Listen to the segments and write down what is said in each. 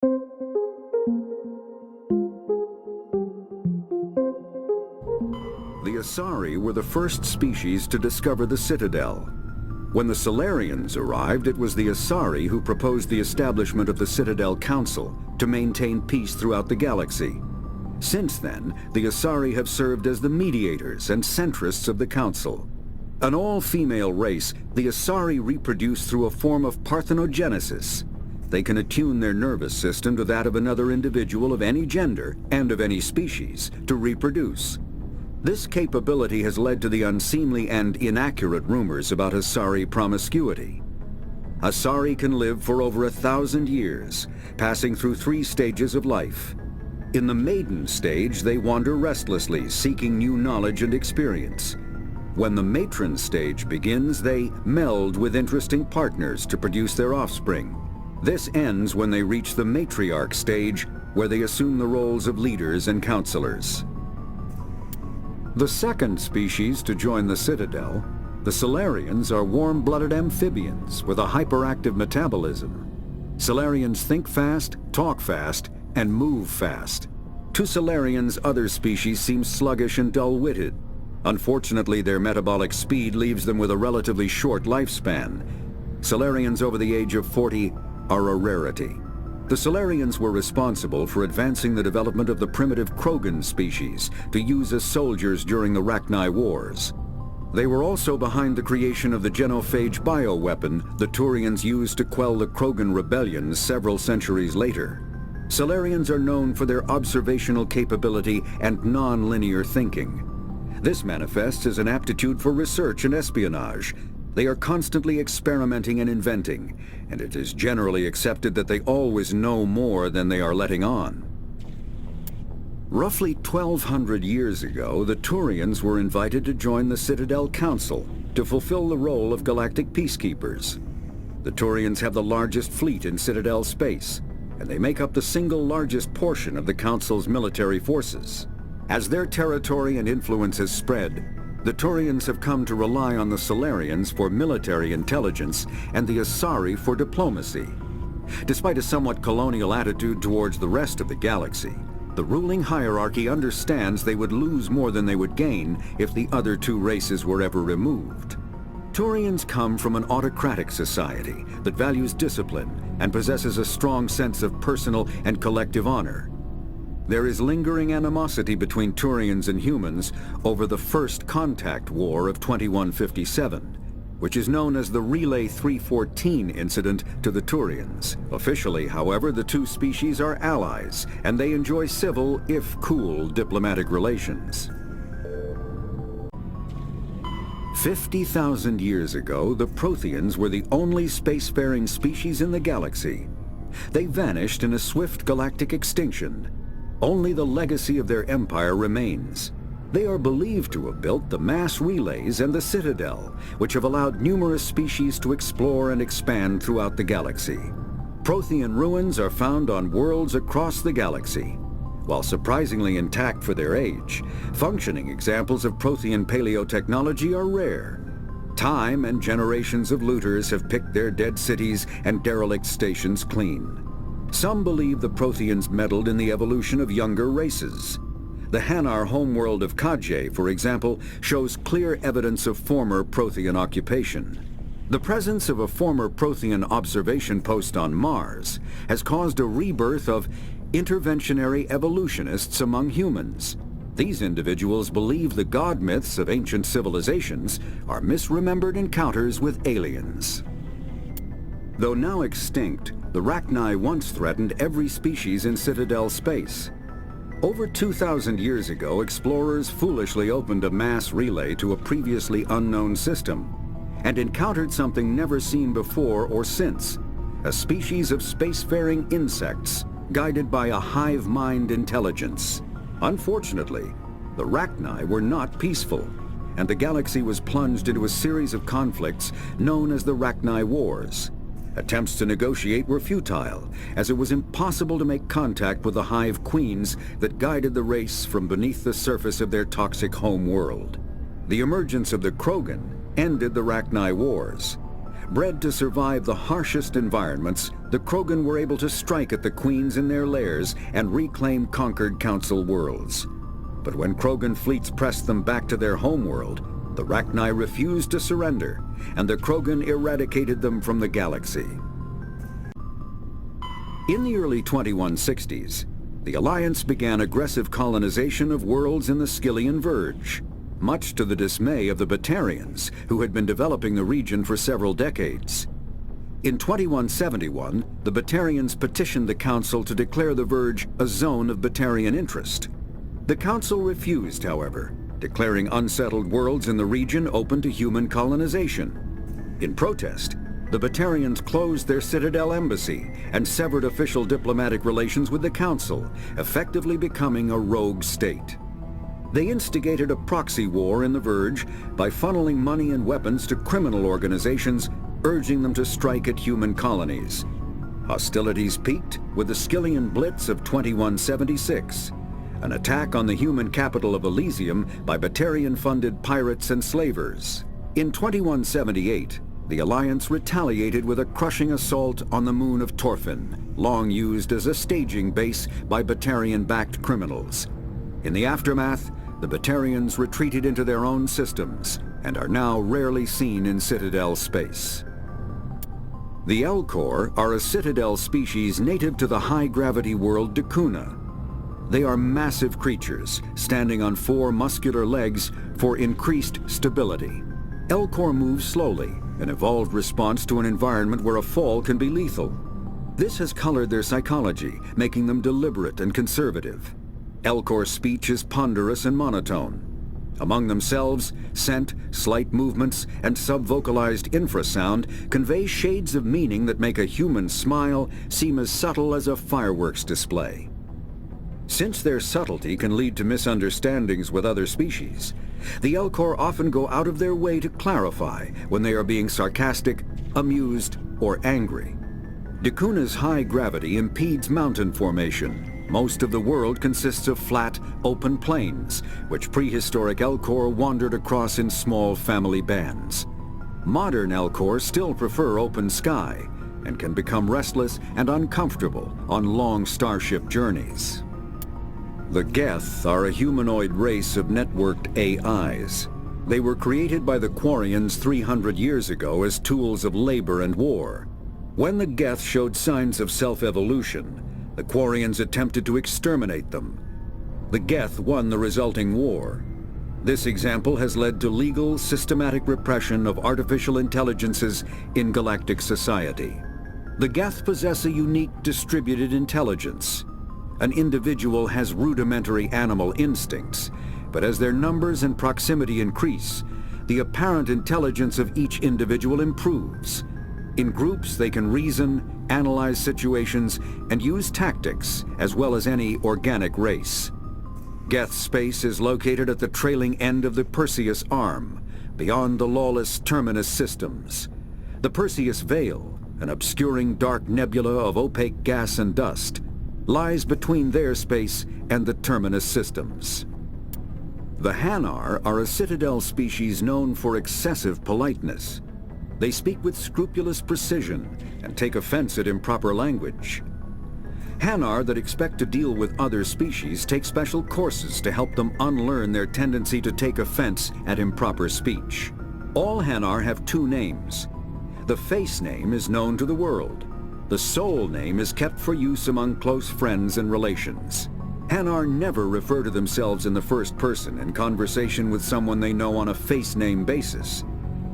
The Asari were the first species to discover the Citadel. When the Solarians arrived, it was the Asari who proposed the establishment of the Citadel Council to maintain peace throughout the galaxy. Since then, the Asari have served as the mediators and centrists of the Council. An all-female race, the Asari reproduce through a form of parthenogenesis. They can attune their nervous system to that of another individual of any gender and of any species to reproduce. This capability has led to the unseemly and inaccurate rumors about Asari promiscuity. Asari can live for over 1,000 years, passing through 3 stages of life. In the maiden stage, they wander restlessly, seeking new knowledge and experience. When the matron stage begins, they meld with interesting partners to produce their offspring. This ends when they reach the matriarch stage, where they assume the roles of leaders and counselors. The second species to join the Citadel, the Solarians, are warm-blooded amphibians with a hyperactive metabolism. Solarians think fast, talk fast, and move fast. To Solarians, other species seem sluggish and dull-witted. Unfortunately, their metabolic speed leaves them with a relatively short lifespan. Solarians over the age of 40 are a rarity. The Solarians were responsible for advancing the development of the primitive Krogan species to use as soldiers during the Rachni Wars. They were also behind the creation of the genophage bioweapon the Turians used to quell the Krogan rebellions several centuries later. Solarians are known for their observational capability and non-linear thinking. This manifests as an aptitude for research and espionage. They are constantly experimenting and inventing, and it is generally accepted that they always know more than they are letting on. Roughly 1,200 years ago, the Turians were invited to join the Citadel Council to fulfill the role of galactic peacekeepers. The Turians have the largest fleet in Citadel space, and they make up the single largest portion of the Council's military forces. As their territory and influence has spread, the Turians have come to rely on the Solarians for military intelligence and the Asari for diplomacy. Despite a somewhat colonial attitude towards the rest of the galaxy, the ruling hierarchy understands they would lose more than they would gain if the other 2 races were ever removed. Turians come from an autocratic society that values discipline and possesses a strong sense of personal and collective honor. There is lingering animosity between Turians and humans over the First Contact War of 2157, which is known as the Relay 314 incident to the Turians. Officially, however, the 2 species are allies, and they enjoy civil, if cool, diplomatic relations. 50,000 years ago, the Protheans were the only spacefaring species in the galaxy. They vanished in a swift galactic extinction. Only the legacy of their empire remains. They are believed to have built the mass relays and the Citadel, which have allowed numerous species to explore and expand throughout the galaxy. Prothean ruins are found on worlds across the galaxy. While surprisingly intact for their age, functioning examples of Prothean paleotechnology are rare. Time and generations of looters have picked their dead cities and derelict stations clean. Some believe the Protheans meddled in the evolution of younger races. The Hanar homeworld of Kajay, for example, shows clear evidence of former Prothean occupation. The presence of a former Prothean observation post on Mars has caused a rebirth of interventionary evolutionists among humans. These individuals believe the god myths of ancient civilizations are misremembered encounters with aliens. Though now extinct, the Rachni once threatened every species in Citadel space. Over 2,000 years ago, explorers foolishly opened a mass relay to a previously unknown system and encountered something never seen before or since, a species of spacefaring insects guided by a hive mind intelligence. Unfortunately, the Rachni were not peaceful, and the galaxy was plunged into a series of conflicts known as the Rachni Wars. Attempts to negotiate were futile, as it was impossible to make contact with the hive queens that guided the race from beneath the surface of their toxic home world. The emergence of the Krogan ended the Rachni Wars. Bred to survive the harshest environments, the Krogan were able to strike at the queens in their lairs and reclaim conquered Council worlds. But when Krogan fleets pressed them back to their homeworld, the Rachni refused to surrender, and the Krogan eradicated them from the galaxy. In the early 2160s, the Alliance began aggressive colonization of worlds in the Skyllian Verge, much to the dismay of the Batarians, who had been developing the region for several decades. In 2171, the Batarians petitioned the Council to declare the Verge a zone of Batarian interest. The Council refused, however, declaring unsettled worlds in the region open to human colonization. In protest, the Batarians closed their Citadel embassy and severed official diplomatic relations with the Council, effectively becoming a rogue state. They instigated a proxy war in the Verge by funneling money and weapons to criminal organizations, urging them to strike at human colonies. Hostilities peaked with the Skyllian Blitz of 2176, an attack on the human capital of Elysium by Batarian-funded pirates and slavers. In 2178, the Alliance retaliated with a crushing assault on the moon of Torfin, long used as a staging base by Batarian-backed criminals. In the aftermath, the Batarians retreated into their own systems and are now rarely seen in Citadel space. The Elcor are a Citadel species native to the high-gravity world Dakuna. They are massive creatures, standing on 4 muscular legs for increased stability. Elcor move slowly, an evolved response to an environment where a fall can be lethal. This has colored their psychology, making them deliberate and conservative. Elcor speech is ponderous and monotone. Among themselves, scent, slight movements, and subvocalized infrasound convey shades of meaning that make a human smile seem as subtle as a fireworks display. Since their subtlety can lead to misunderstandings with other species, the Elcor often go out of their way to clarify when they are being sarcastic, amused, or angry. Dakuna's high gravity impedes mountain formation. Most of the world consists of flat, open plains, which prehistoric Elcor wandered across in small family bands. Modern Elcor still prefer open sky, and can become restless and uncomfortable on long starship journeys. The Geth are a humanoid race of networked AIs. They were created by the Quarians 300 years ago as tools of labor and war. When the Geth showed signs of self-evolution, the Quarians attempted to exterminate them. The Geth won the resulting war. This example has led to legal, systematic repression of artificial intelligences in galactic society. The Geth possess a unique distributed intelligence. An individual has rudimentary animal instincts, but as their numbers and proximity increase, the apparent intelligence of each individual improves. In groups, they can reason, analyze situations, and use tactics, as well as any organic race. Geth space is located at the trailing end of the Perseus Arm, beyond the lawless Terminus systems. The Perseus Veil, an obscuring dark nebula of opaque gas and dust, lies between their space and the Terminus systems. The Hanar are a Citadel species known for excessive politeness. They speak with scrupulous precision and take offense at improper language. Hanar that expect to deal with other species take special courses to help them unlearn their tendency to take offense at improper speech. All Hanar have 2 names. The face name is known to the world. The soul name is kept for use among close friends and relations. Hanar never refer to themselves in the first person in conversation with someone they know on a face name basis.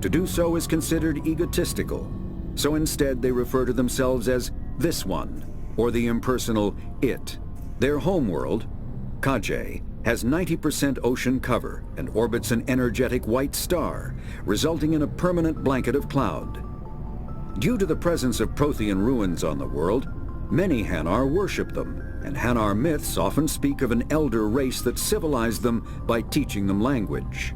To do so is considered egotistical, so instead they refer to themselves as this one, or the impersonal it. Their homeworld, Kaje, has 90% ocean cover and orbits an energetic white star, resulting in a permanent blanket of cloud. Due to the presence of Prothean ruins on the world, many Hanar worship them, and Hanar myths often speak of an elder race that civilized them by teaching them language.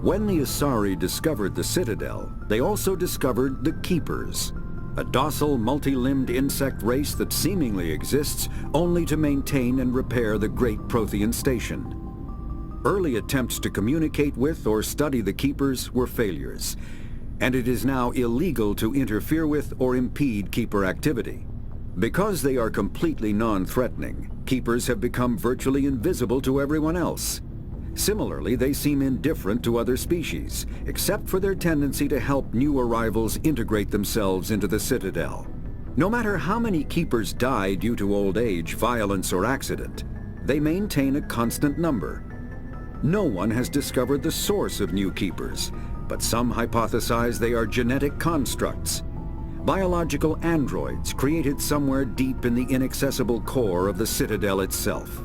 When the Asari discovered the Citadel, they also discovered the Keepers, a docile, multi-limbed insect race that seemingly exists only to maintain and repair the Great Prothean Station. Early attempts to communicate with or study the Keepers were failures, and it is now illegal to interfere with or impede keeper activity. Because they are completely non-threatening, keepers have become virtually invisible to everyone else. Similarly, they seem indifferent to other species, except for their tendency to help new arrivals integrate themselves into the Citadel. No matter how many keepers die due to old age, violence, or accident, they maintain a constant number. No one has discovered the source of new keepers, but some hypothesize they are genetic constructs, biological androids created somewhere deep in the inaccessible core of the Citadel itself.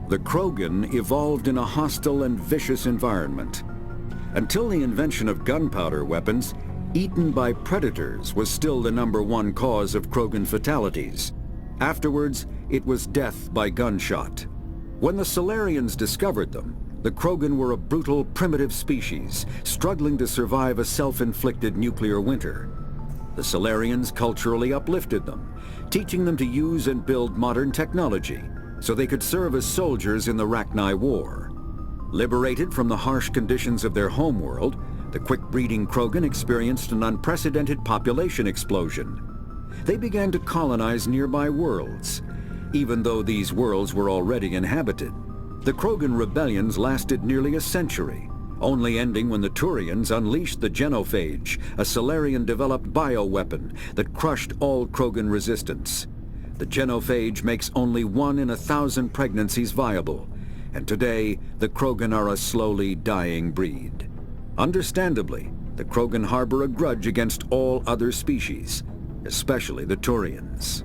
The Krogan evolved in a hostile and vicious environment. Until the invention of gunpowder weapons, eaten by predators was still the #1 cause of Krogan fatalities. Afterwards, it was death by gunshot. When the Solarians discovered them, the Krogan were a brutal, primitive species, struggling to survive a self-inflicted nuclear winter. The Solarians culturally uplifted them, teaching them to use and build modern technology, so they could serve as soldiers in the Rachni War. Liberated from the harsh conditions of their homeworld, the quick-breeding Krogan experienced an unprecedented population explosion. They began to colonize nearby worlds, even though these worlds were already inhabited. The Krogan rebellions lasted nearly a century, only ending when the Turians unleashed the Genophage, a Solarian-developed bioweapon that crushed all Krogan resistance. The Genophage makes only 1 in 1,000 pregnancies viable, and today the Krogan are a slowly dying breed. Understandably, the Krogan harbor a grudge against all other species, especially the Turians.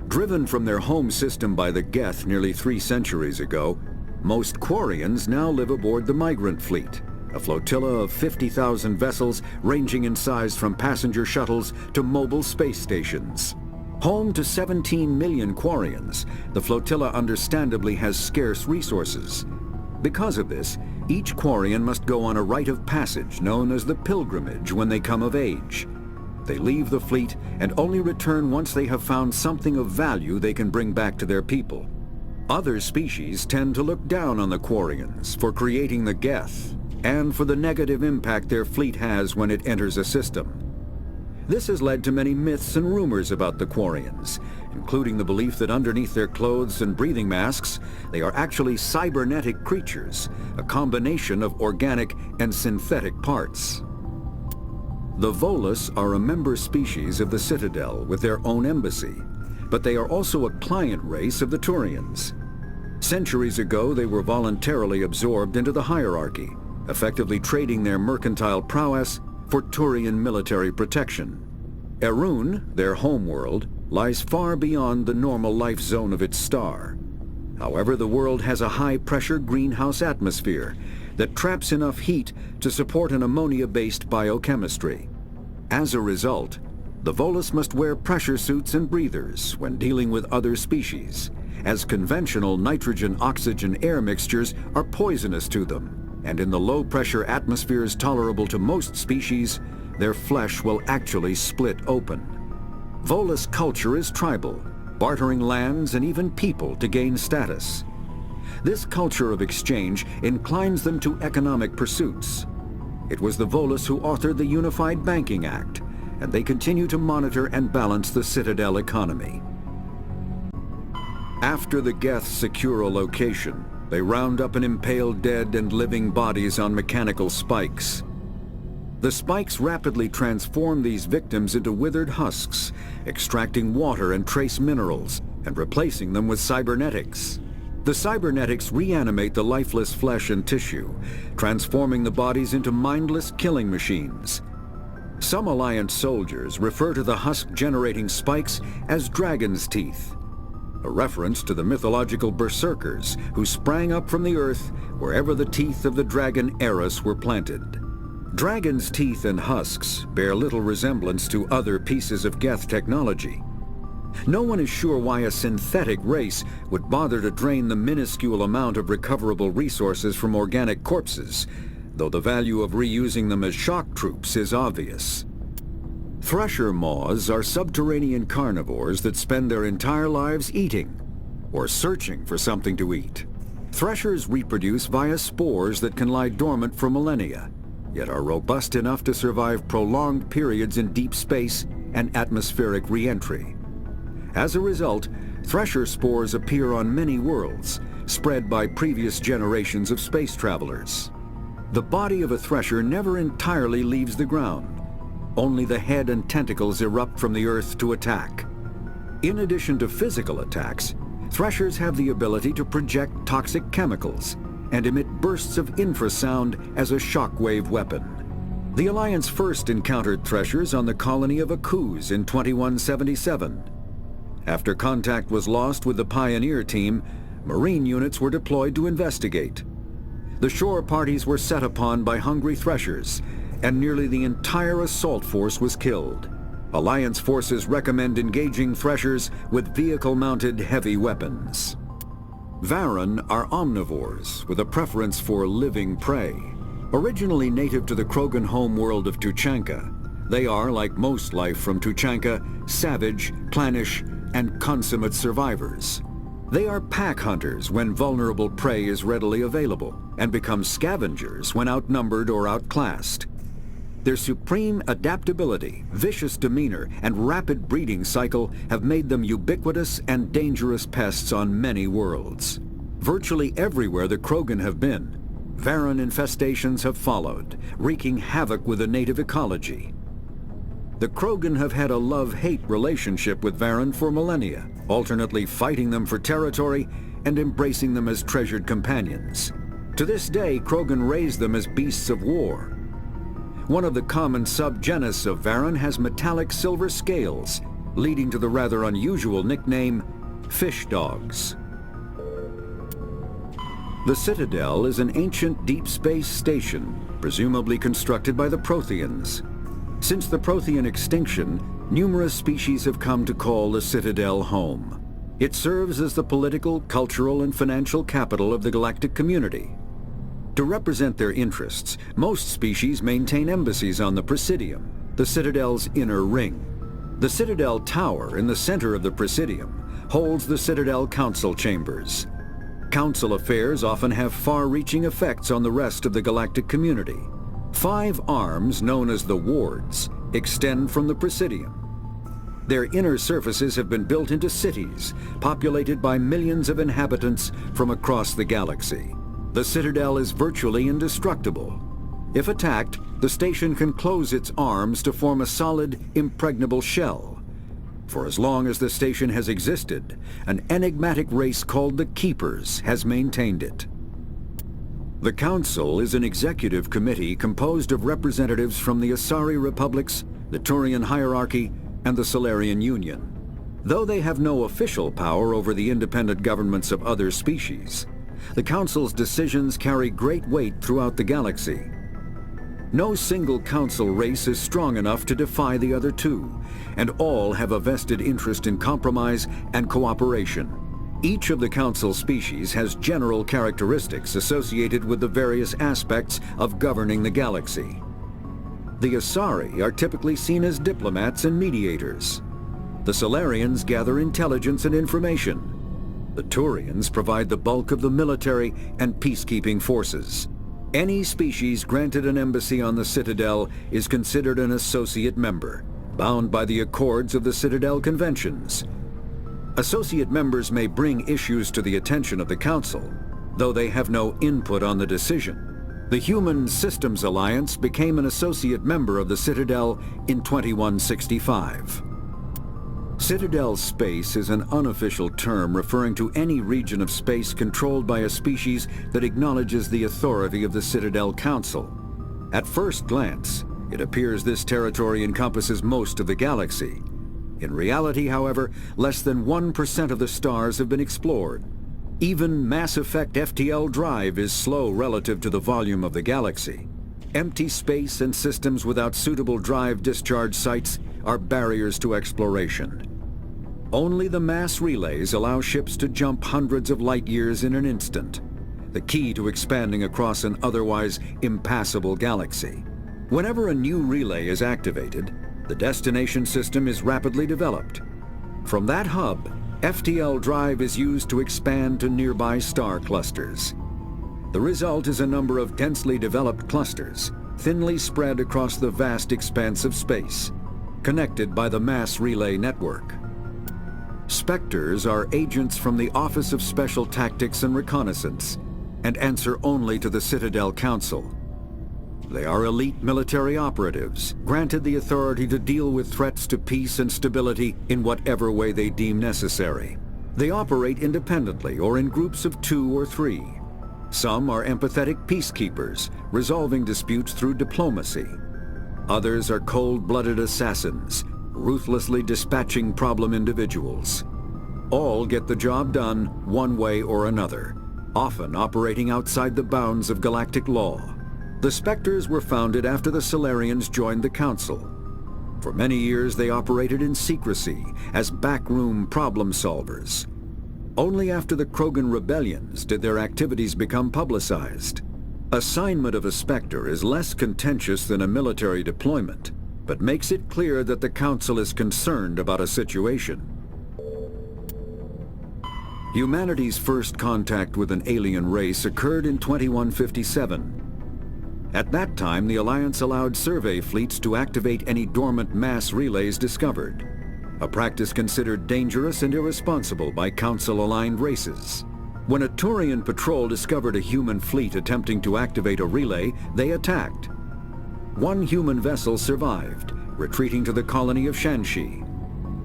Driven from their home system by the Geth nearly 3 centuries ago, most Quarians now live aboard the Migrant Fleet, a flotilla of 50,000 vessels ranging in size from passenger shuttles to mobile space stations. Home to 17 million Quarians, the flotilla understandably has scarce resources. Because of this, each Quarian must go on a rite of passage known as the pilgrimage when they come of age. They leave the fleet and only return once they have found something of value they can bring back to their people. Other species tend to look down on the Quarians for creating the Geth and for the negative impact their fleet has when it enters a system. This has led to many myths and rumors about the Quarians, including the belief that underneath their clothes and breathing masks, they are actually cybernetic creatures, a combination of organic and synthetic parts. The Volus are a member species of the Citadel with their own embassy, but they are also a client race of the Turians. Centuries ago, they were voluntarily absorbed into the hierarchy, effectively trading their mercantile prowess for Turian military protection. Erun, their homeworld, lies far beyond the normal life zone of its star. However, the world has a high-pressure greenhouse atmosphere that traps enough heat to support an ammonia-based biochemistry. As a result, the Volus must wear pressure suits and breathers when dealing with other species, as conventional nitrogen-oxygen air mixtures are poisonous to them, and in the low-pressure atmospheres tolerable to most species, their flesh will actually split open. Volus culture is tribal, bartering lands and even people to gain status. This culture of exchange inclines them to economic pursuits. It was the Volus who authored the Unified Banking Act, and they continue to monitor and balance the Citadel economy. After the Geth secure a location, they round up and impale dead and living bodies on mechanical spikes. The spikes rapidly transform these victims into withered husks, extracting water and trace minerals, and replacing them with cybernetics. The cybernetics reanimate the lifeless flesh and tissue, transforming the bodies into mindless killing machines. Some Alliance soldiers refer to the husk-generating spikes as dragon's teeth, a reference to the mythological berserkers who sprang up from the earth wherever the teeth of the dragon Eris were planted. Dragon's teeth and husks bear little resemblance to other pieces of Geth technology. No one is sure why a synthetic race would bother to drain the minuscule amount of recoverable resources from organic corpses, though the value of reusing them as shock troops is obvious. Thresher moths are subterranean carnivores that spend their entire lives eating, or searching for something to eat. Threshers reproduce via spores that can lie dormant for millennia. yet are robust enough to survive prolonged periods in deep space and atmospheric re-entry. As a result, thresher spores appear on many worlds, spread by previous generations of space travelers. The body of a thresher never entirely leaves the ground. Only the head and tentacles erupt from the Earth to attack. In addition to physical attacks, threshers have the ability to project toxic chemicals and emit bursts of infrasound as a shockwave weapon. The Alliance first encountered threshers on the colony of Akuz in 2177. After contact was lost with the Pioneer team, Marine units were deployed to investigate. The shore parties were set upon by hungry threshers, and nearly the entire assault force was killed. Alliance forces recommend engaging threshers with vehicle-mounted heavy weapons. Varren are omnivores with a preference for living prey. Originally native to the Krogan homeworld of Tuchanka, they are, like most life from Tuchanka, savage, clannish, and consummate survivors. They are pack hunters when vulnerable prey is readily available, and become scavengers when outnumbered or outclassed. Their supreme adaptability, vicious demeanor, and rapid breeding cycle have made them ubiquitous and dangerous pests on many worlds. Virtually everywhere the Krogan have been, Varren infestations have followed, wreaking havoc with the native ecology. The Krogan have had a love-hate relationship with Varren for millennia, alternately fighting them for territory and embracing them as treasured companions. To this day, Krogan raise them as beasts of war. One of the common subgenus of Varren has metallic silver scales, leading to the rather unusual nickname, fish dogs. The Citadel is an ancient deep space station, presumably constructed by the Protheans. Since the Prothean extinction, numerous species have come to call the Citadel home. It serves as the political, cultural, and financial capital of the galactic community. To represent their interests, most species maintain embassies on the Presidium, the Citadel's inner ring. The Citadel Tower in the center of the Presidium holds the Citadel Council Chambers. Council affairs often have far-reaching effects on the rest of the galactic community. 5 arms, known as the Wards, extend from the Presidium. Their inner surfaces have been built into cities, populated by millions of inhabitants from across the galaxy. The Citadel is virtually indestructible. If attacked, the station can close its arms to form a solid, impregnable shell. For as long as the station has existed, an enigmatic race called the Keepers has maintained it. The Council is an executive committee composed of representatives from the Asari Republics, the Turian Hierarchy, and the Solarian Union. Though they have no official power over the independent governments of other species, the Council's decisions carry great weight throughout the galaxy. No single Council race is strong enough to defy the other two, and all have a vested interest in compromise and cooperation. Each of the Council species has general characteristics associated with the various aspects of governing the galaxy. The Asari are typically seen as diplomats and mediators. The Solarians gather intelligence and information. The Turians provide the bulk of the military and peacekeeping forces. Any species granted an embassy on the Citadel is considered an associate member, bound by the accords of the Citadel Conventions. Associate members may bring issues to the attention of the Council, though they have no input on the decision. The Human Systems Alliance became an associate member of the Citadel in 2165. Citadel space is an unofficial term referring to any region of space controlled by a species that acknowledges the authority of the Citadel Council. At first glance, it appears this territory encompasses most of the galaxy. In reality, however, less than 1% of the stars have been explored. Even Mass Effect FTL drive is slow relative to the volume of the galaxy. Empty space and systems without suitable drive discharge sites are barriers to exploration. Only the mass relays allow ships to jump hundreds of light years in an instant, the key to expanding across an otherwise impassable galaxy. Whenever a new relay is activated, the destination system is rapidly developed. From that hub, FTL drive is used to expand to nearby star clusters. The result is a number of densely developed clusters, thinly spread across the vast expanse of space, connected by the mass relay network. Spectres are agents from the Office of Special Tactics and Reconnaissance and answer only to the Citadel Council. They are elite military operatives, granted the authority to deal with threats to peace and stability in whatever way they deem necessary. They operate independently or in groups of 2 or 3. Some are empathetic peacekeepers, resolving disputes through diplomacy. Others are cold-blooded assassins, ruthlessly dispatching problem individuals. All get the job done one way or another, often operating outside the bounds of galactic law. The Spectres were founded after the Solarians joined the Council. For many years they operated in secrecy as backroom problem solvers. Only after the Krogan rebellions did their activities become publicized. Assignment of a Spectre is less contentious than a military deployment, but makes it clear that the Council is concerned about a situation. Humanity's first contact with an alien race occurred in 2157. At that time, the Alliance allowed survey fleets to activate any dormant mass relays discovered, a practice considered dangerous and irresponsible by Council-aligned races. When a Turian patrol discovered a human fleet attempting to activate a relay, they attacked. One human vessel survived, retreating to the colony of Shanxi.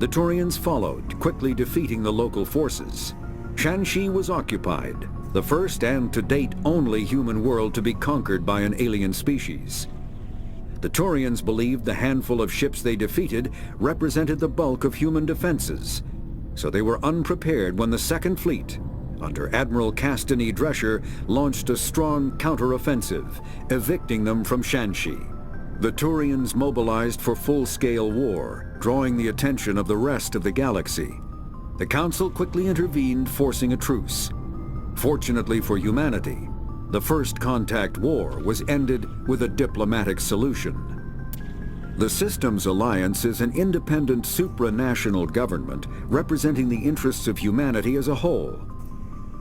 The Turians followed, quickly defeating the local forces. Shanxi was occupied, the first and to date only human world to be conquered by an alien species. The Turians believed the handful of ships they defeated represented the bulk of human defenses, so they were unprepared when the Second Fleet, under Admiral Castany Drescher, launched a strong counteroffensive, evicting them from Shanxi. The Turians mobilized for full-scale war, drawing the attention of the rest of the galaxy. The Council quickly intervened, forcing a truce. Fortunately for humanity, the First Contact War was ended with a diplomatic solution. The Systems Alliance is an independent supranational government representing the interests of humanity as a whole.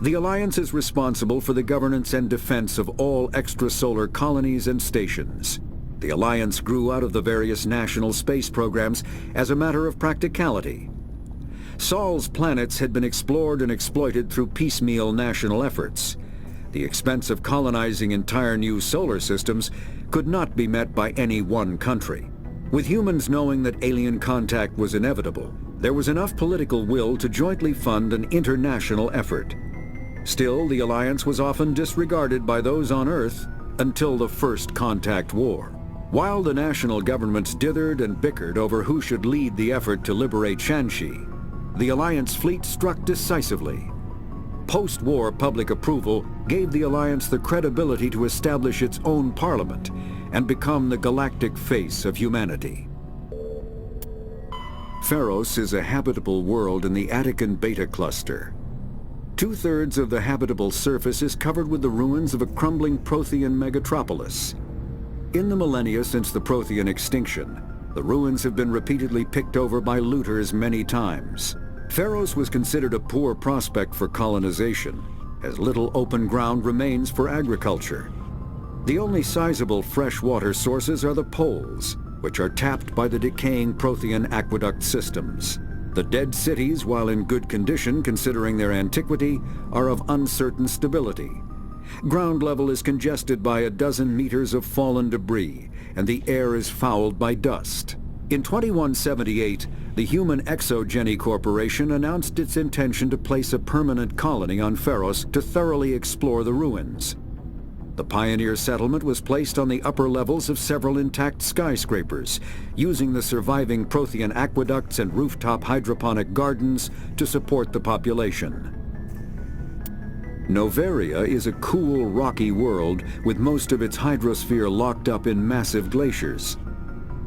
The Alliance is responsible for the governance and defense of all extrasolar colonies and stations. The Alliance grew out of the various national space programs as a matter of practicality. Sol's planets had been explored and exploited through piecemeal national efforts. The expense of colonizing entire new solar systems could not be met by any one country. With humans knowing that alien contact was inevitable, there was enough political will to jointly fund an international effort. Still, the Alliance was often disregarded by those on Earth until the First Contact War. While the national governments dithered and bickered over who should lead the effort to liberate Shanxi, the Alliance fleet struck decisively. Post-war public approval gave the Alliance the credibility to establish its own parliament and become the galactic face of humanity. Pharos is a habitable world in the Attican Beta Cluster. 2/3 of the habitable surface is covered with the ruins of a crumbling Prothean megatropolis. In the millennia since the Prothean extinction, the ruins have been repeatedly picked over by looters many times. Pharos was considered a poor prospect for colonization, as little open ground remains for agriculture. The only sizable freshwater sources are the poles, which are tapped by the decaying Prothean aqueduct systems. The dead cities, while in good condition considering their antiquity, are of uncertain stability. Ground level is congested by a dozen meters of fallen debris, and the air is fouled by dust. In 2178, the Human Exogeny Corporation announced its intention to place a permanent colony on Pharos to thoroughly explore the ruins. The pioneer settlement was placed on the upper levels of several intact skyscrapers, using the surviving Prothean aqueducts and rooftop hydroponic gardens to support the population. Noveria is a cool, rocky world with most of its hydrosphere locked up in massive glaciers.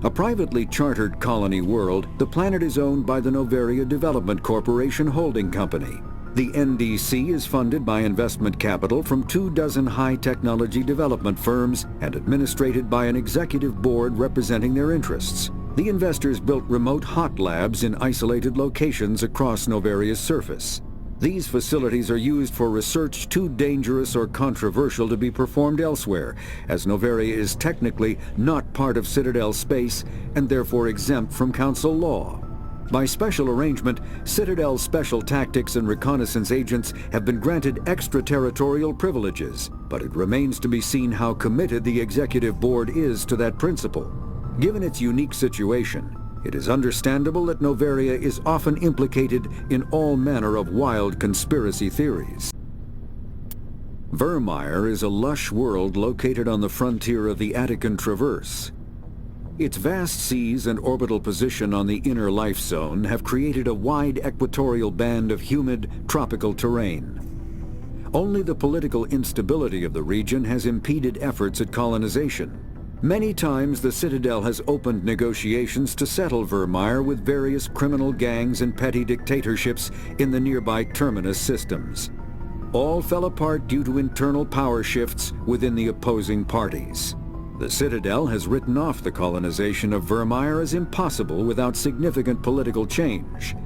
A privately chartered colony world, the planet is owned by the Noveria Development Corporation Holding Company. The NDC is funded by investment capital from 24 high-technology development firms and administrated by an executive board representing their interests. The investors built remote hot labs in isolated locations across Noveria's surface. These facilities are used for research too dangerous or controversial to be performed elsewhere, as Noveria is technically not part of Citadel space and therefore exempt from Council law. By special arrangement, Citadel special tactics and reconnaissance agents have been granted extraterritorial privileges, but it remains to be seen how committed the Executive Board is to that principle. Given its unique situation, it is understandable that Noveria is often implicated in all manner of wild conspiracy theories. Vermeer is a lush world located on the frontier of the Attican Traverse. Its vast seas and orbital position on the inner life zone have created a wide equatorial band of humid, tropical terrain. Only the political instability of the region has impeded efforts at colonization. Many times the Citadel has opened negotiations to settle Vermeer with various criminal gangs and petty dictatorships in the nearby terminus systems. All fell apart due to internal power shifts within the opposing parties. The Citadel has written off the colonization of Vermeer as impossible without significant political change.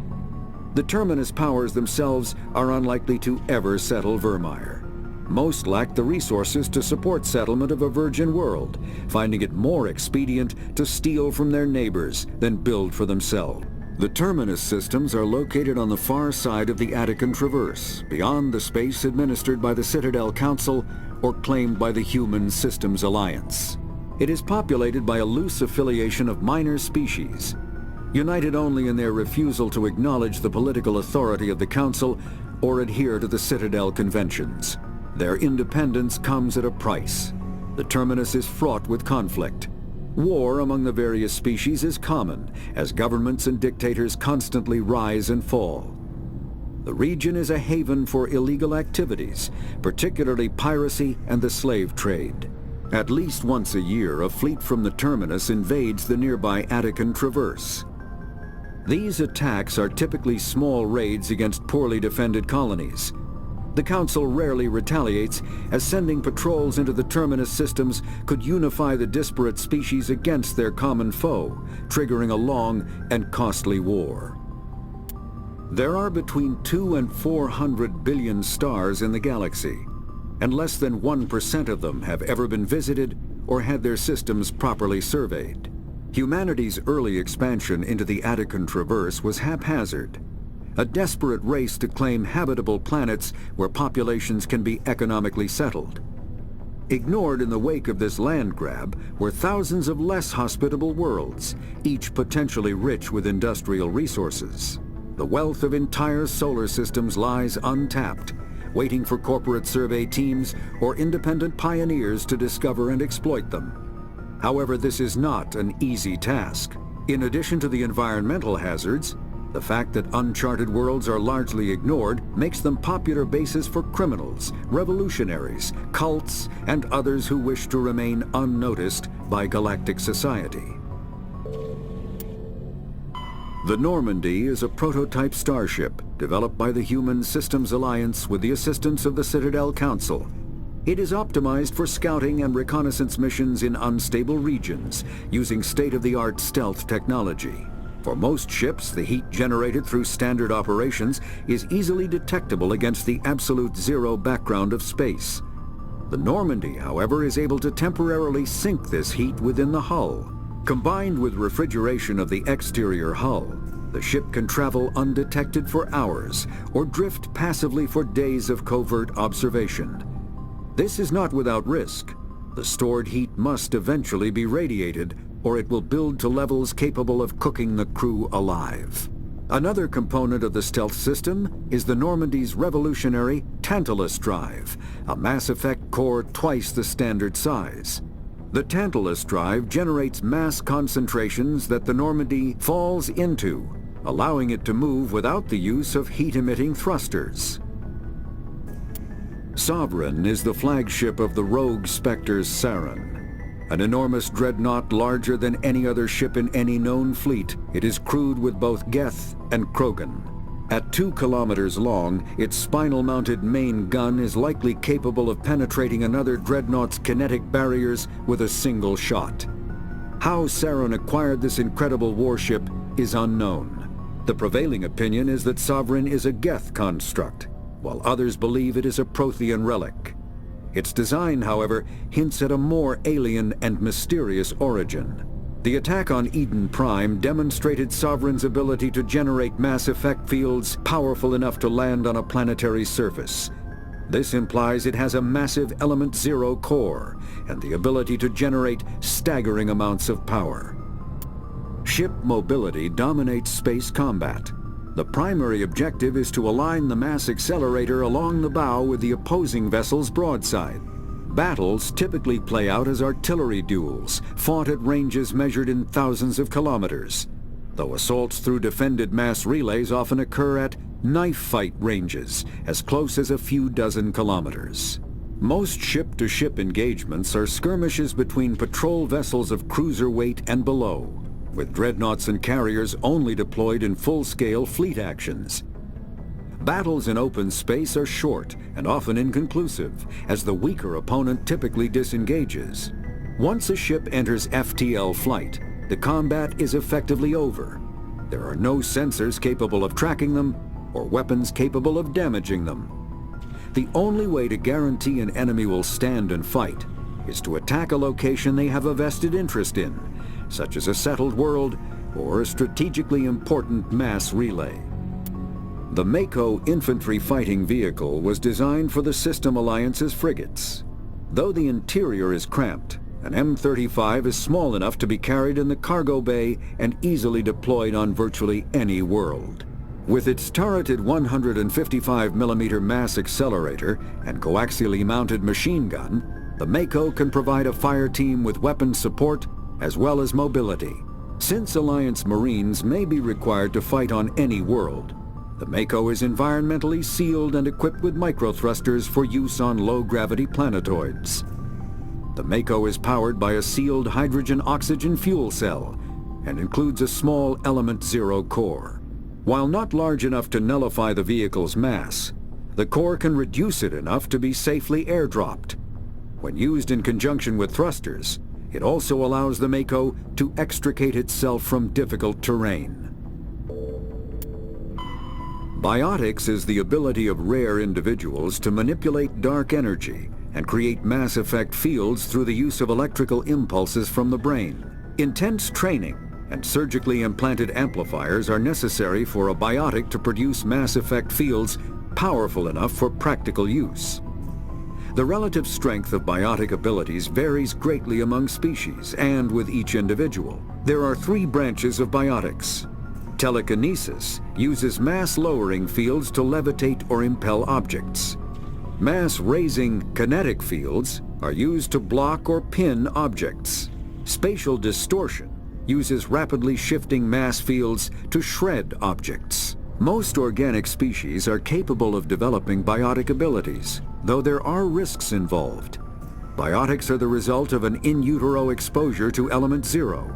The terminus powers themselves are unlikely to ever settle Vermeer. Most lack the resources to support settlement of a virgin world, finding it more expedient to steal from their neighbors than build for themselves. The terminus systems are located on the far side of the Attican Traverse, beyond the space administered by the Citadel Council or claimed by the Human Systems Alliance. It is populated by a loose affiliation of minor species, united only in their refusal to acknowledge the political authority of the Council or adhere to the Citadel conventions. Their independence comes at a price. The terminus is fraught with conflict. War among the various species is common, as governments and dictators constantly rise and fall. The region is a haven for illegal activities, particularly piracy and the slave trade. At least once a year, a fleet from the terminus invades the nearby Attican Traverse. These attacks are typically small raids against poorly defended colonies. The Council rarely retaliates, as sending patrols into the terminus systems could unify the disparate species against their common foe, triggering a long and costly war. There are between 200 and 400 billion stars in the galaxy, and less than 1% of them have ever been visited or had their systems properly surveyed. Humanity's early expansion into the Attican Traverse was haphazard, a desperate race to claim habitable planets where populations can be economically settled. Ignored in the wake of this land grab were thousands of less hospitable worlds, each potentially rich with industrial resources. The wealth of entire solar systems lies untapped, waiting for corporate survey teams or independent pioneers to discover and exploit them. However, this is not an easy task. In addition to the environmental hazards, the fact that uncharted worlds are largely ignored makes them popular bases for criminals, revolutionaries, cults, and others who wish to remain unnoticed by galactic society. The Normandy is a prototype starship developed by the Human Systems Alliance with the assistance of the Citadel Council. It is optimized for scouting and reconnaissance missions in unstable regions using state-of-the-art stealth technology. For most ships, the heat generated through standard operations is easily detectable against the absolute zero background of space. The Normandy, however, is able to temporarily sink this heat within the hull. Combined with refrigeration of the exterior hull, the ship can travel undetected for hours or drift passively for days of covert observation. This is not without risk. The stored heat must eventually be radiated, or it will build to levels capable of cooking the crew alive. Another component of the stealth system is the Normandy's revolutionary Tantalus drive, a mass effect core twice the standard size. The Tantalus drive generates mass concentrations that the Normandy falls into, allowing it to move without the use of heat-emitting thrusters. Sovereign is the flagship of the rogue Spectre's Sarin. An enormous dreadnought larger than any other ship in any known fleet, it is crewed with both Geth and Krogan. At 2 kilometers long, its spinal-mounted main gun is likely capable of penetrating another dreadnought's kinetic barriers with a single shot. How Sarin acquired this incredible warship is unknown. The prevailing opinion is that Sovereign is a Geth construct, while others believe it is a Prothean relic. Its design, however, hints at a more alien and mysterious origin. The attack on Eden Prime demonstrated Sovereign's ability to generate mass effect fields powerful enough to land on a planetary surface. This implies it has a massive Element Zero core and the ability to generate staggering amounts of power. Ship mobility dominates space combat. The primary objective is to align the mass accelerator along the bow with the opposing vessel's broadside. Battles typically play out as artillery duels, fought at ranges measured in thousands of kilometers, though assaults through defended mass relays often occur at knife fight ranges, as close as a few dozen kilometers. Most ship-to-ship engagements are skirmishes between patrol vessels of cruiser weight and below, with dreadnoughts and carriers only deployed in full-scale fleet actions. Battles in open space are short and often inconclusive, as the weaker opponent typically disengages. Once a ship enters FTL flight, the combat is effectively over. There are no sensors capable of tracking them or weapons capable of damaging them. The only way to guarantee an enemy will stand and fight is to attack a location they have a vested interest in, such as a settled world or a strategically important mass relay. The Mako infantry fighting vehicle was designed for the System Alliance's frigates. Though the interior is cramped, an M35 is small enough to be carried in the cargo bay and easily deployed on virtually any world. With its turreted 155mm mass accelerator and coaxially mounted machine gun, the Mako can provide a fire team with weapon support as well as mobility. Since Alliance Marines may be required to fight on any world, the Mako is environmentally sealed and equipped with microthrusters for use on low-gravity planetoids. The Mako is powered by a sealed hydrogen-oxygen fuel cell and includes a small Element Zero core. While not large enough to nullify the vehicle's mass, the core can reduce it enough to be safely airdropped. When used in conjunction with thrusters, it also allows the Mako to extricate itself from difficult terrain. Biotics is the ability of rare individuals to manipulate dark energy and create mass effect fields through the use of electrical impulses from the brain. Intense training and surgically implanted amplifiers are necessary for a biotic to produce mass effect fields powerful enough for practical use. The relative strength of biotic abilities varies greatly among species and with each individual. There are three branches of biotics. Telekinesis uses mass-lowering fields to levitate or impel objects. Mass-raising kinetic fields are used to block or pin objects. Spatial distortion uses rapidly shifting mass fields to shred objects. Most organic species are capable of developing biotic abilities, though there are risks involved. Biotics are the result of an in utero exposure to Element Zero.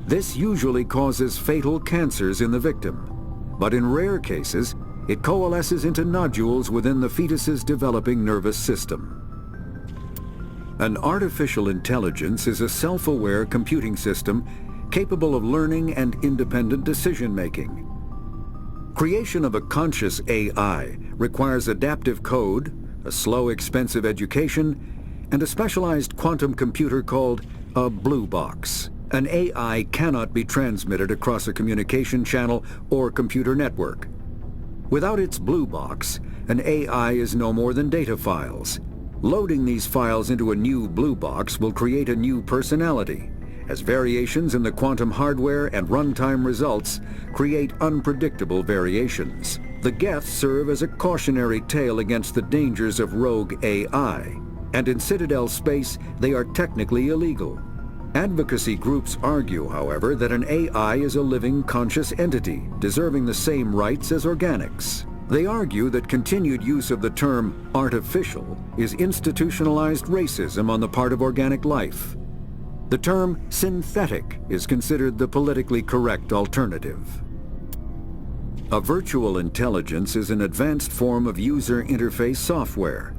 This usually causes fatal cancers in the victim, but in rare cases, it coalesces into nodules within the fetus's developing nervous system. An artificial intelligence is a self-aware computing system capable of learning and independent decision-making. Creation of a conscious AI requires adaptive code, a slow, expensive education, and a specialized quantum computer called a blue box. An AI cannot be transmitted across a communication channel or computer network. Without its blue box, an AI is no more than data files. Loading these files into a new blue box will create a new personality, as variations in the quantum hardware and runtime results create unpredictable variations. The Geth serve as a cautionary tale against the dangers of rogue AI, and in Citadel space they are technically illegal. Advocacy groups argue, however, that an AI is a living, conscious entity, deserving the same rights as organics. They argue that continued use of the term artificial is institutionalized racism on the part of organic life. The term synthetic is considered the politically correct alternative. A virtual intelligence is an advanced form of user interface software.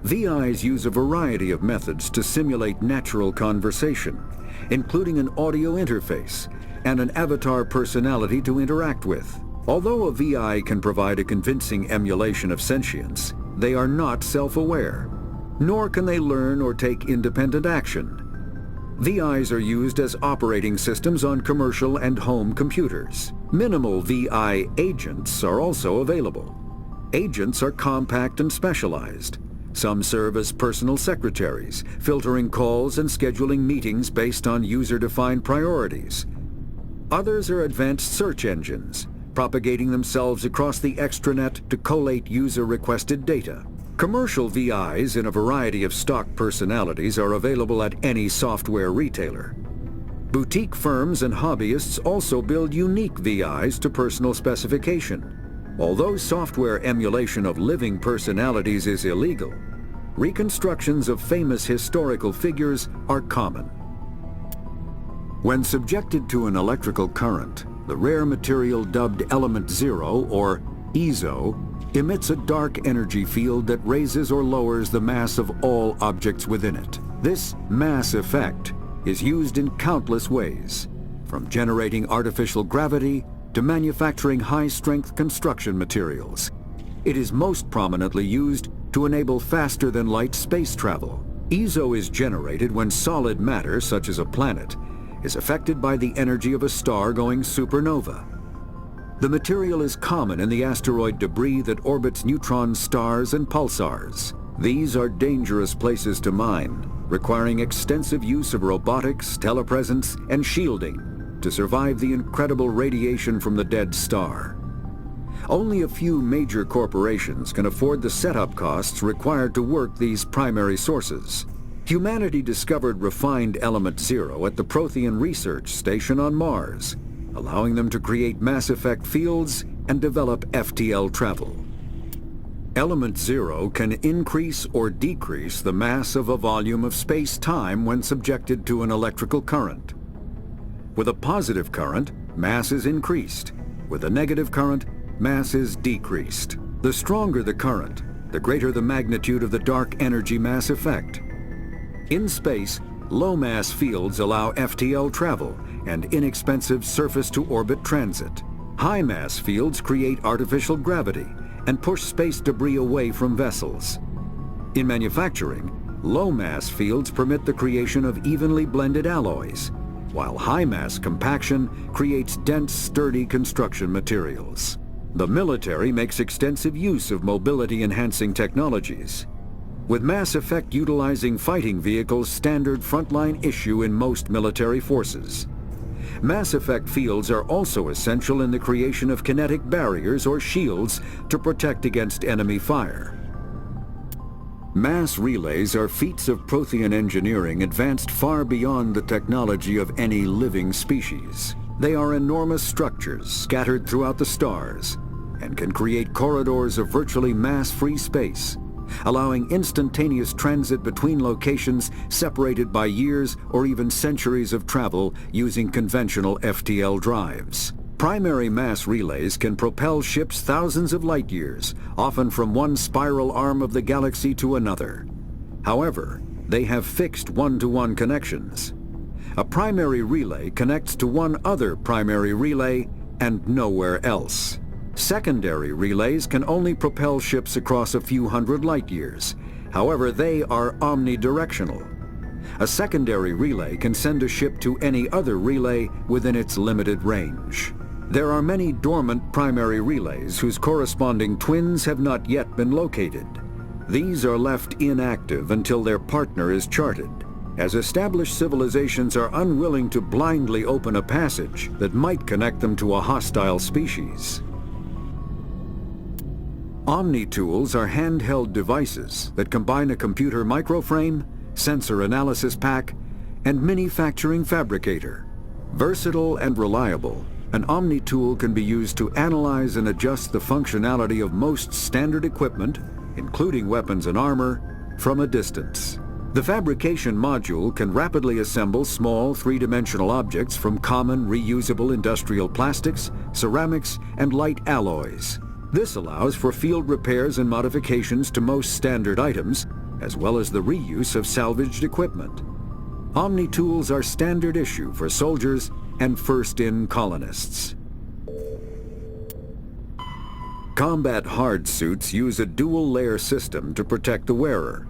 VIs use a variety of methods to simulate natural conversation, including an audio interface, and an avatar personality to interact with. Although a VI can provide a convincing emulation of sentience, they are not self-aware, nor can they learn or take independent action. VIs are used as operating systems on commercial and home computers. Minimal VI agents are also available. Agents are compact and specialized. Some serve as personal secretaries, filtering calls and scheduling meetings based on user-defined priorities. Others are advanced search engines, propagating themselves across the extranet to collate user-requested data. Commercial VIs in a variety of stock personalities are available at any software retailer. Boutique firms and hobbyists also build unique VIs to personal specification. Although software emulation of living personalities is illegal, reconstructions of famous historical figures are common. When subjected to an electrical current, the rare material dubbed Element Zero, or EZO, emits a dark energy field that raises or lowers the mass of all objects within it. This mass effect is used in countless ways, from generating artificial gravity to manufacturing high-strength construction materials. It is most prominently used to enable faster-than-light space travel. EZO is generated when solid matter, such as a planet, is affected by the energy of a star going supernova. The material is common in the asteroid debris that orbits neutron stars and pulsars. These are dangerous places to mine, requiring extensive use of robotics, telepresence, and shielding to survive the incredible radiation from the dead star. Only a few major corporations can afford the setup costs required to work these primary sources. Humanity discovered refined Element Zero at the Prothean Research Station on Mars, allowing them to create mass effect fields and develop FTL travel. Element Zero can increase or decrease the mass of a volume of space-time when subjected to an electrical current. With a positive current, mass is increased. With a negative current, mass is decreased. The stronger the current, the greater the magnitude of the dark energy mass effect. In space, low-mass fields allow FTL travel and inexpensive surface-to-orbit transit. High-mass fields create artificial gravity and push space debris away from vessels. In manufacturing, low-mass fields permit the creation of evenly blended alloys, while high-mass compaction creates dense, sturdy construction materials. The military makes extensive use of mobility-enhancing technologies, with mass effect utilizing fighting vehicles standard frontline issue in most military forces. Mass effect fields are also essential in the creation of kinetic barriers or shields to protect against enemy fire. Mass relays are feats of Prothean engineering advanced far beyond the technology of any living species. They are enormous structures scattered throughout the stars and can create corridors of virtually mass-free space, allowing instantaneous transit between locations separated by years or even centuries of travel using conventional FTL drives. Primary mass relays can propel ships thousands of light years, often from one spiral arm of the galaxy to another. However, they have fixed one-to-one connections. A primary relay connects to one other primary relay and nowhere else. Secondary relays can only propel ships across a few hundred light years. However, they are omnidirectional. A secondary relay can send a ship to any other relay within its limited range. There are many dormant primary relays whose corresponding twins have not yet been located. These are left inactive until their partner is charted, as established civilizations are unwilling to blindly open a passage that might connect them to a hostile species. Omni-tools are handheld devices that combine a computer microframe, sensor analysis pack, and manufacturing fabricator. Versatile and reliable, an Omni-tool can be used to analyze and adjust the functionality of most standard equipment, including weapons and armor, from a distance. The fabrication module can rapidly assemble small three-dimensional objects from common reusable industrial plastics, ceramics, and light alloys. This allows for field repairs and modifications to most standard items, as well as the reuse of salvaged equipment. Omni-tools are standard issue for soldiers and first-in colonists. Combat hard suits use a dual-layer system to protect the wearer.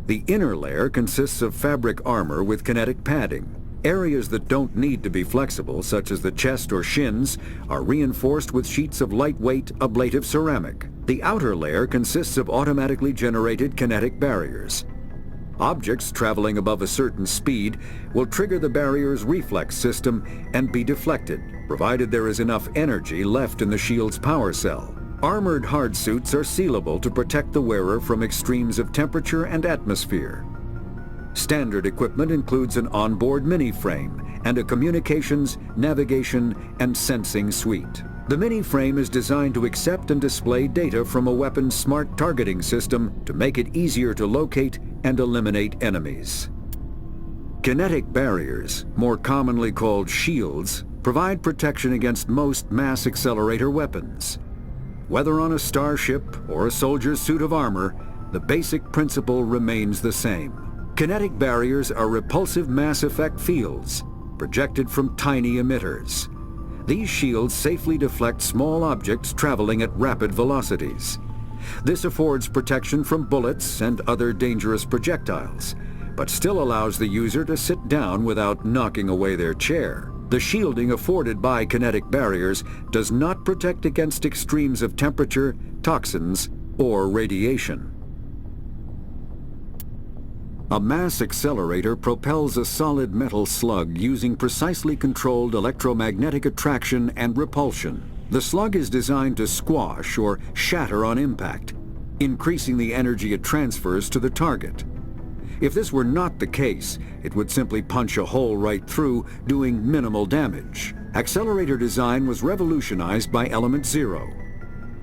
The inner layer consists of fabric armor with kinetic padding. Areas that don't need to be flexible, such as the chest or shins, are reinforced with sheets of lightweight, ablative ceramic. The outer layer consists of automatically generated kinetic barriers. Objects traveling above a certain speed will trigger the barrier's reflex system and be deflected, provided there is enough energy left in the shield's power cell. Armored hard suits are sealable to protect the wearer from extremes of temperature and atmosphere. Standard equipment includes an onboard mini-frame and a communications, navigation, and sensing suite. The mini-frame is designed to accept and display data from a weapon's smart targeting system to make it easier to locate and eliminate enemies. Kinetic barriers, more commonly called shields, provide protection against most mass accelerator weapons. Whether on a starship or a soldier's suit of armor, the basic principle remains the same. Kinetic barriers are repulsive mass effect fields, projected from tiny emitters. These shields safely deflect small objects traveling at rapid velocities. This affords protection from bullets and other dangerous projectiles, but still allows the user to sit down without knocking away their chair. The shielding afforded by kinetic barriers does not protect against extremes of temperature, toxins, or radiation. A mass accelerator propels a solid metal slug using precisely controlled electromagnetic attraction and repulsion. The slug is designed to squash or shatter on impact, increasing the energy it transfers to the target. If this were not the case, it would simply punch a hole right through, doing minimal damage. Accelerator design was revolutionized by Element Zero.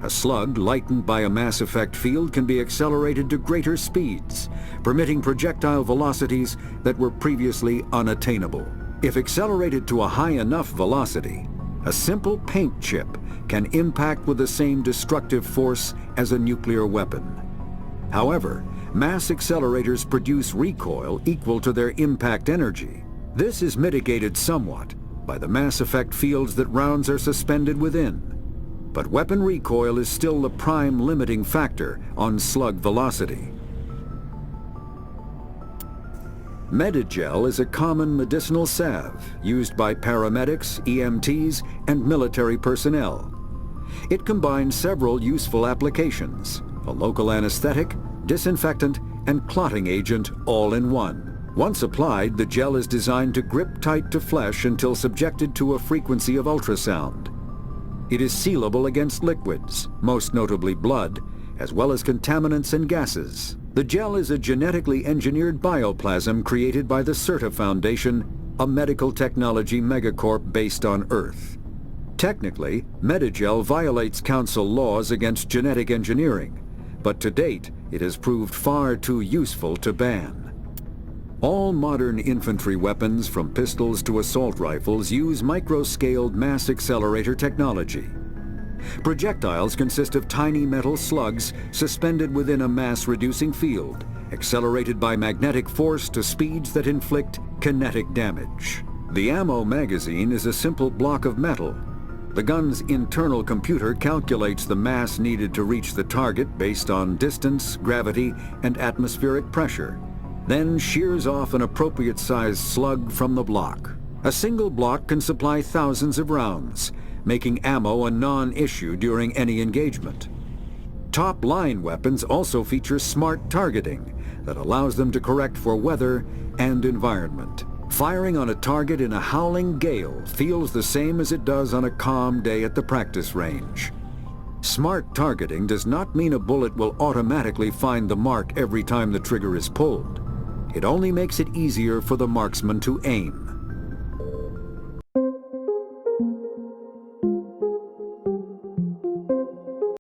A slug lightened by a mass effect field can be accelerated to greater speeds, permitting projectile velocities that were previously unattainable. If accelerated to a high enough velocity, a simple paint chip can impact with the same destructive force as a nuclear weapon. However, mass accelerators produce recoil equal to their impact energy. This is mitigated somewhat by the mass effect fields that rounds are suspended within. But weapon recoil is still the prime limiting factor on slug velocity. Medigel is a common medicinal salve used by paramedics, EMTs, and military personnel. It combines several useful applications: a local anesthetic, disinfectant, and clotting agent all in one. Once applied, the gel is designed to grip tight to flesh until subjected to a frequency of ultrasound. It is sealable against liquids, most notably blood, as well as contaminants and gases. The gel is a genetically engineered bioplasm created by the CERTA Foundation, a medical technology megacorp based on Earth. Technically, Medigel violates Council laws against genetic engineering, but to date, it has proved far too useful to ban. All modern infantry weapons, from pistols to assault rifles, use micro-scaled mass accelerator technology. Projectiles consist of tiny metal slugs suspended within a mass-reducing field, accelerated by magnetic force to speeds that inflict kinetic damage. The ammo magazine is a simple block of metal. The gun's internal computer calculates the mass needed to reach the target based on distance, gravity, and atmospheric pressure, then shears off an appropriate-sized slug from the block. A single block can supply thousands of rounds, making ammo a non-issue during any engagement. Top-line weapons also feature smart targeting that allows them to correct for weather and environment. Firing on a target in a howling gale feels the same as it does on a calm day at the practice range. Smart targeting does not mean a bullet will automatically find the mark every time the trigger is pulled. It only makes it easier for the marksman to aim.